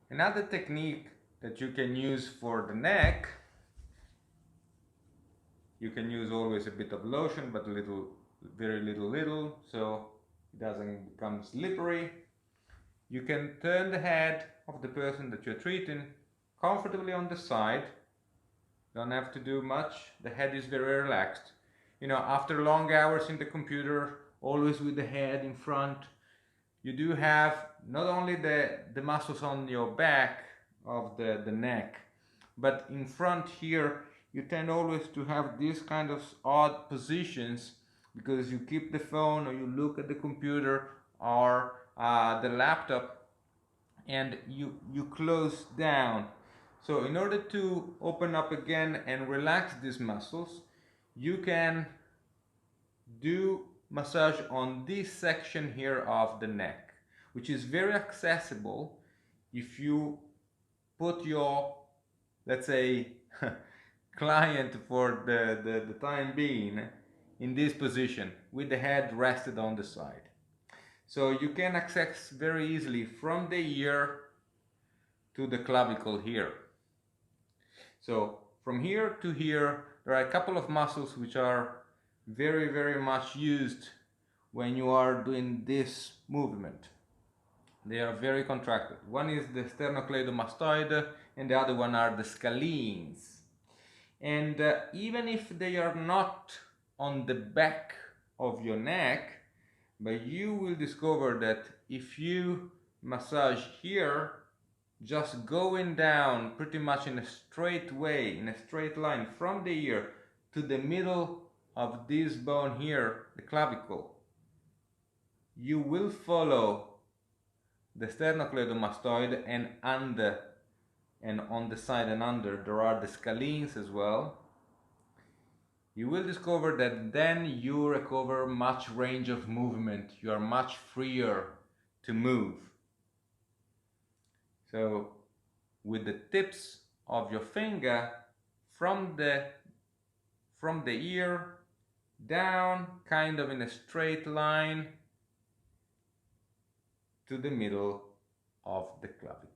Another technique that you can use for the neck, you can use always a bit of lotion, but very little, so it doesn't become slippery. You can turn the head of the person that you're treating comfortably on the side. Don't have to do much. The head is very relaxed. You know, after long hours in the computer, always with the head in front, you do have not only the muscles on your back of the neck, but in front here, you tend always to have these kind of odd positions because you keep the phone or you look at the computer or the laptop, and you close down. So in order to open up again and relax these muscles, you can do massage on this section here of the neck, which is very accessible if you put your, let's say, client for the time being in this position with the head rested on the side. So you can access very easily from the ear to the clavicle here. So from here to here, there are a couple of muscles which are very much used when you are doing this movement. They are very contracted. One is the sternocleidomastoid and the other one are the scalenes. And even if they are not on the back of your neck, but you will discover that if you massage here, just going down pretty much in a straight way, in a straight line from the ear to the middle of this bone here, the clavicle, you will follow the sternocleidomastoid, and under and on the side and under there are the scalenes as well. You will discover that then you recover much range of movement. You are much freer to move. So with the tips of your finger from the ear down, kind of in a straight line to the middle of the clavicle.